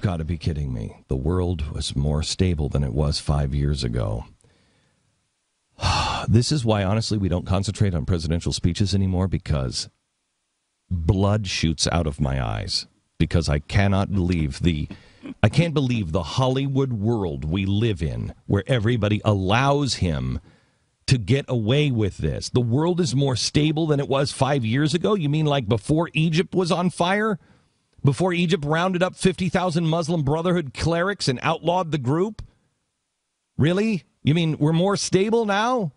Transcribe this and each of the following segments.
got to be kidding me. The world was more stable than it was 5 years ago. This is why, honestly, we don't concentrate on presidential speeches anymore, because blood shoots out of my eyes. Because I can't believe the Hollywood world we live in, where everybody allows him to get away with this. The world is more stable than it was 5 years ago? You mean like before Egypt was on fire? Before Egypt rounded up 50,000 Muslim Brotherhood clerics and outlawed the group? Really? You mean we're more stable now?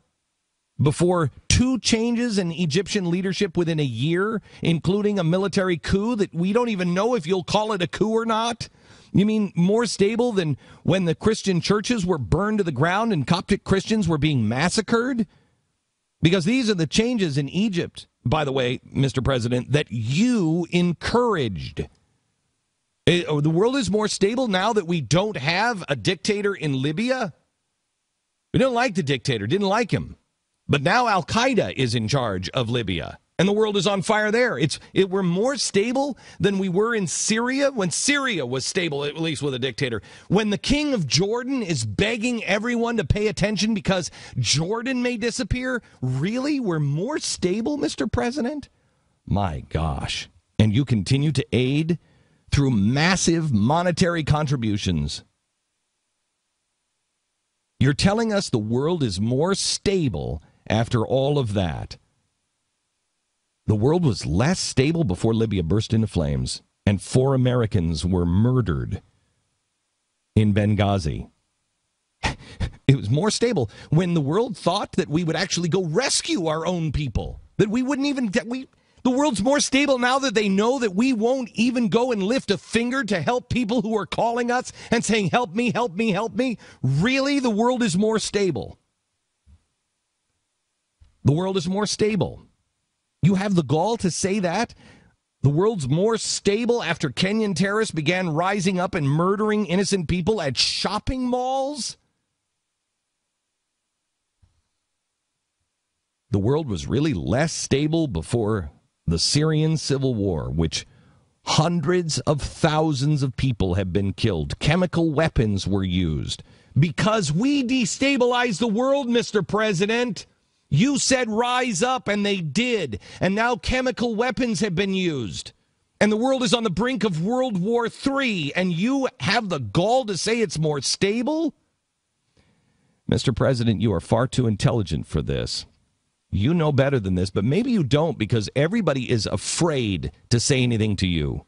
Before 2 changes in Egyptian leadership within a year, including a military coup that we don't even know if you'll call it a coup or not? You mean more stable than when the Christian churches were burned to the ground and Coptic Christians were being massacred? Because these are the changes in Egypt, by the way, Mr. President, that you encouraged. The world is more stable now that we don't have a dictator in Libya? We don't like the dictator, didn't like him. But now Al-Qaeda is in charge of Libya, and the world is on fire there. We're more stable than we were in Syria, when Syria was stable, at least with a dictator. When the king of Jordan is begging everyone to pay attention because Jordan may disappear. Really? We're more stable, Mr. President? My gosh. And you continue to aid through massive monetary contributions. You're telling us the world is more stable after all of that. The world was less stable before Libya burst into flames and 4 Americans were murdered in Benghazi. It was more stable when the world thought that we would actually go rescue our own people, that we wouldn't even the world's more stable now that they know that we won't even go and lift a finger to help people who are calling us and saying, help me, help me, help me. Really, the world is more stable. The world is more stable. You have the gall to say that? The world's more stable after Kenyan terrorists began rising up and murdering innocent people at shopping malls? The world was really less stable before the Syrian civil war, which hundreds of thousands of people have been killed. Chemical weapons were used because we destabilized the world, Mr. President. You said rise up, and they did. And now chemical weapons have been used. And the world is on the brink of World War III, and you have the gall to say it's more stable? Mr. President, you are far too intelligent for this. You know better than this, but maybe you don't, because everybody is afraid to say anything to you.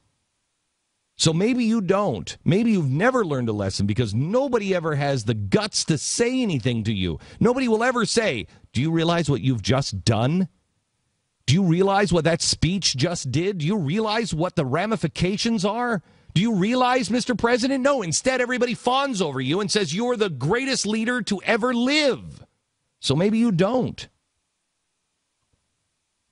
So maybe you don't. Maybe you've never learned a lesson because nobody ever has the guts to say anything to you. Nobody will ever say, do you realize what you've just done? Do you realize what that speech just did? Do you realize what the ramifications are? Do you realize, Mr. President? No, instead everybody fawns over you and says you're the greatest leader to ever live. So maybe you don't.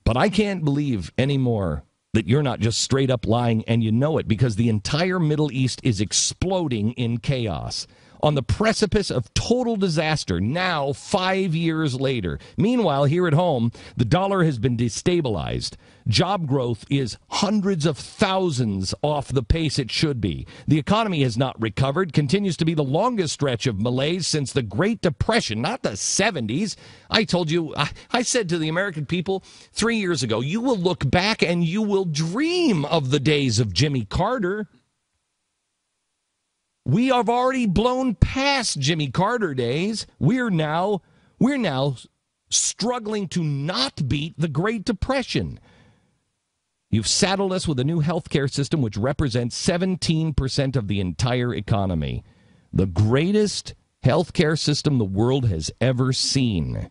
But I can't believe anymore that you're not just straight up lying, and you know it, because the entire Middle East is exploding in chaos, on the precipice of total disaster now 5 years later. Meanwhile, here at home, the dollar has been destabilized. Job growth is hundreds of thousands off the pace it should be. The economy has not recovered, continues to be the longest stretch of malaise since the Great Depression, not the 70s. I told you, I said to the American people 3 years ago, you will look back and you will dream of the days of Jimmy Carter. We have already blown past Jimmy Carter days. We're now struggling to not beat the Great Depression. You've saddled us with a new healthcare system which represents 17% of the entire economy. The greatest healthcare system the world has ever seen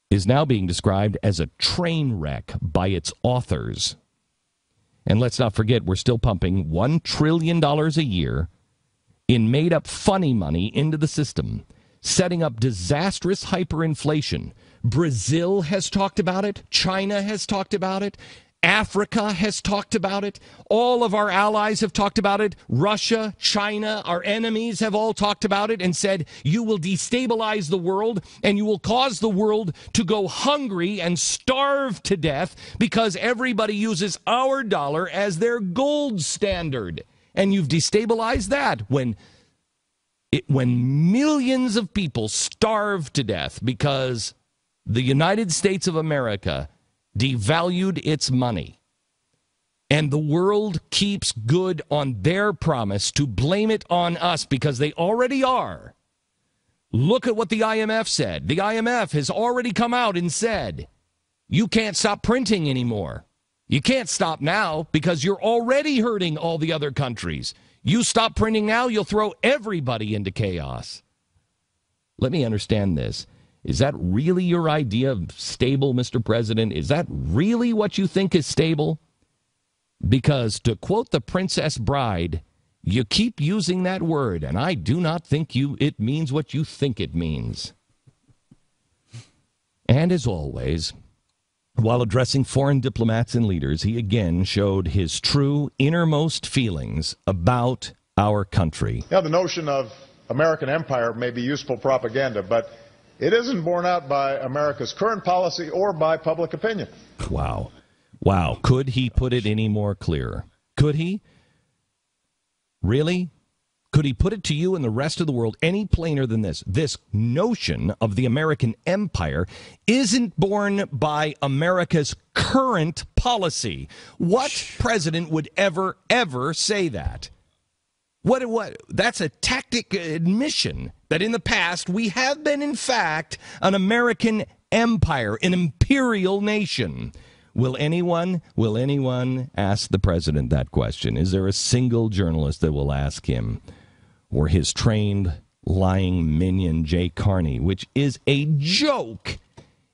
is now being described as a train wreck by its authors. And let's not forget, we're still pumping $1 trillion a year in made-up funny money into the system, setting up disastrous hyperinflation. Brazil has talked about it. China has talked about it. Africa has talked about it. All of our allies have talked about it. Russia, China, our enemies have all talked about it and said, you will destabilize the world and you will cause the world to go hungry and starve to death because everybody uses our dollar as their gold standard. And you've destabilized that when millions of people starve to death because the United States of America devalued its money. And the world keeps good on their promise to blame it on us because they already are. Look at what the IMF said. The IMF has already come out and said, you can't stop printing anymore. You can't stop now because you're already hurting all the other countries. You stop printing now, you'll throw everybody into chaos. Let me understand this. Is that really your idea of stable, Mr. President? Is that really what you think is stable? Because to quote the Princess Bride, you keep using that word, and I do not think it means what you think it means. And as always, while addressing foreign diplomats and leaders, he again showed his true innermost feelings about our country. Yeah, the notion of American empire may be useful propaganda, but it isn't borne out by America's current policy or by public opinion. Wow. Wow. Could he put it any more clear? Could he? Really? Could he put it to you and the rest of the world any plainer than this? This notion of the American empire isn't borne by America's current policy. What president would ever say that? What? That's a tactic admission that in the past we have been, in fact, an American empire, an imperial nation. Will anyone ask the president that question? Is there a single journalist that will ask him? Or his trained lying minion, Jay Carney, which is a joke.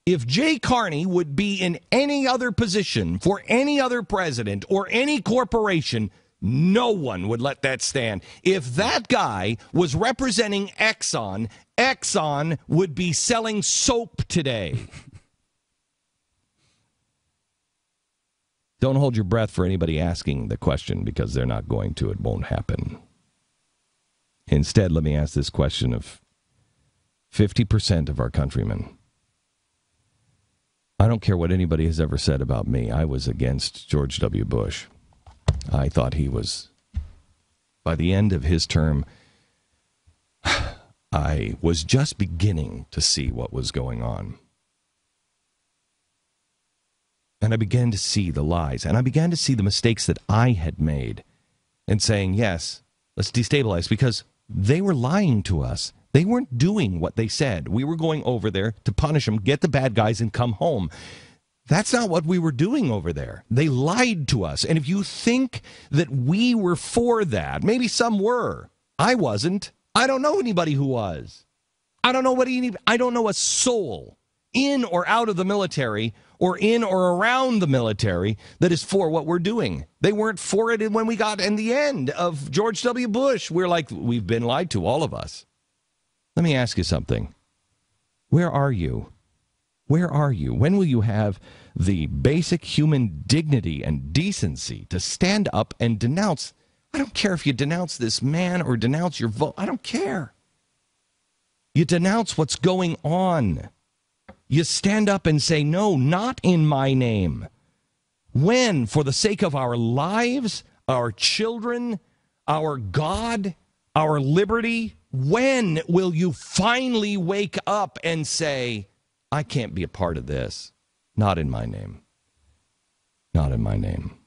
If Jay Carney would be in any other position for any other president or any corporation, no one would let that stand. If that guy was representing Exxon, Exxon would be selling soap today. Don't hold your breath for anybody asking the question because they're not going to. It won't happen. Instead, let me ask this question of 50% of our countrymen. I don't care what anybody has ever said about me. I was against George W. Bush. I thought he was, by the end of his term, I was just beginning to see what was going on. And I began to see the lies, and I began to see the mistakes that I had made, and saying, yes, let's destabilize, because they were lying to us. They weren't doing what they said. We were going over there to punish them, get the bad guys, and come home. That's not what we were doing over there. They lied to us. And if you think that we were for that, maybe some were. I wasn't. I don't know anybody who was. I don't know a soul in or out of the military or in or around the military that is for what we're doing. They weren't for it when we got in the end of George W. Bush. We're like, we've been lied to, all of us. Let me ask you something. Where are you? Where are you? When will you have the basic human dignity and decency to stand up and denounce? I don't care if you denounce this man or denounce your vote. I don't care. You denounce what's going on. You stand up and say, no, not in my name. When? For the sake of our lives, our children, our God, our liberty? When will you finally wake up and say, I can't be a part of this? Not in my name. Not in my name.